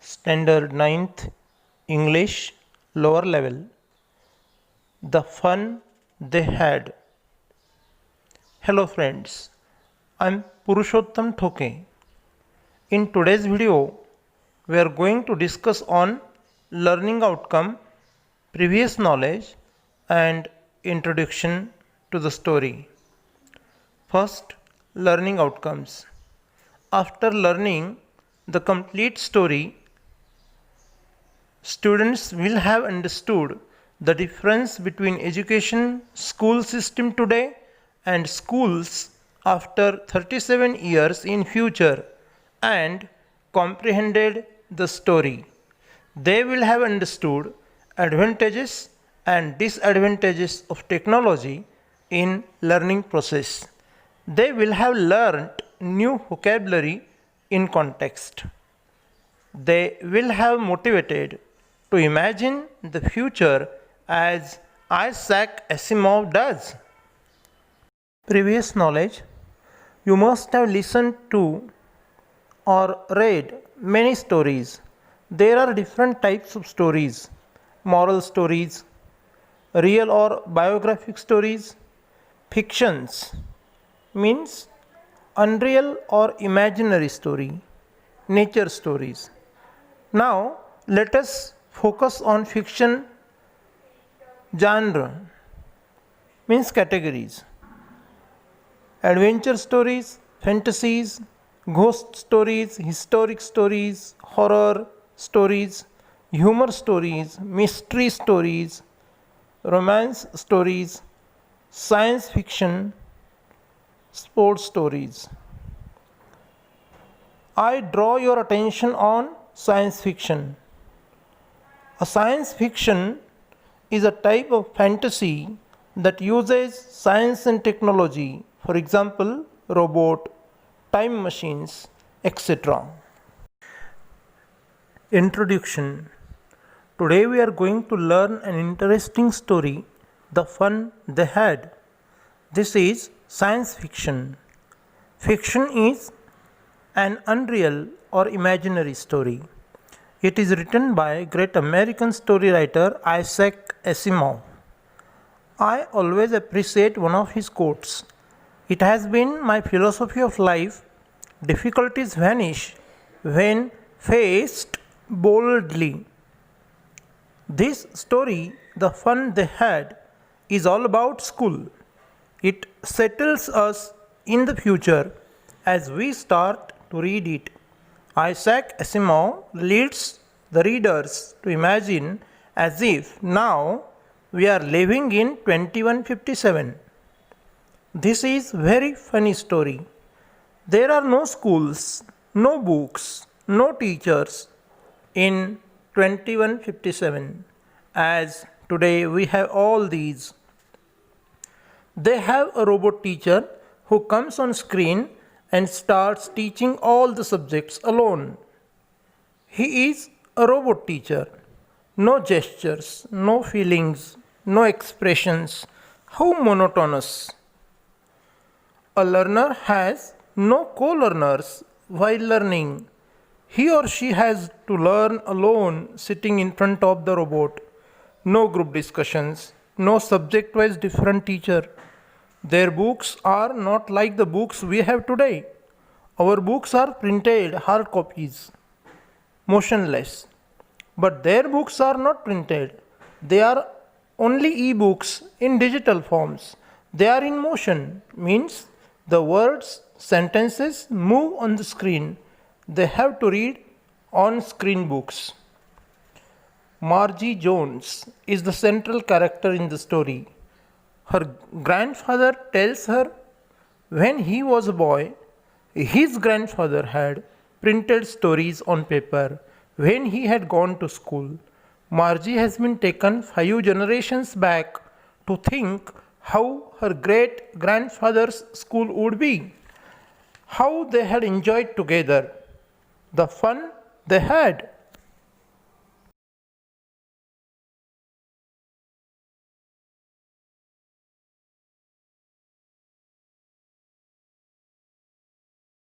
Standard 9th English lower level. The fun they had. Hello friends, I'm Purushottam Thoke. In today's video, we are going to discuss on learning outcome, previous knowledge and introduction to the story. First, learning outcomes. After learning the complete story, students will have understood the difference between education school system today and schools after 37 years in future and comprehended the story. They will have understood advantages and disadvantages of technology in learning process. They will have learnt new vocabulary in context. They will have motivated to imagine the future as Isaac Asimov does. Previous knowledge. You must have listened to or read many stories. There are different types of stories: moral stories, real or biographic stories, fictions means unreal or imaginary story, nature stories. Now let us focus on fiction genre means categories: adventure stories, fantasies, ghost stories, historic stories, horror stories, humor stories, mystery stories, romance stories, science fiction, sports stories. I draw your attention on science fiction. A science fiction is a type of fantasy that uses science and technology, for example, robot, time machines, etc. Introduction. Today we are going to learn an interesting story, The Fun They Had. This is science fiction. Fiction is an unreal or imaginary story. It is written by great American storywriter Isaac Asimov. I always appreciate one of his quotes. It has been my philosophy of life: difficulties vanish when faced boldly. This story, The Fun They Had, is all about school. It settles us in the future as we start to read it. Isaac Asimov leads the readers to imagine as if now we are living in 2157. This is very funny story. There are no schools, no books, no teachers in 2157 as today we have all these. They have a robot teacher who comes on screen and starts teaching all the subjects alone. He is a robot teacher. No gestures, no feelings, no expressions. How monotonous. A learner has no co-learners while learning. He or she has to learn alone sitting in front of the robot. No group discussions, no subject-wise different teacher. Their books are not like the books we have today. Our books are printed hard copies, motionless. But their books are not printed. They are only e-books in digital forms. They are in motion, means the words, sentences move on the screen. They have to read on-screen books. Margie Jones is the central character in the story. Her grandfather tells her when he was a boy, his grandfather had printed stories on paper when he had gone to school. Margie has been taken 5 generations back to think how her great grandfather's school would be, how they had enjoyed together, the fun they had.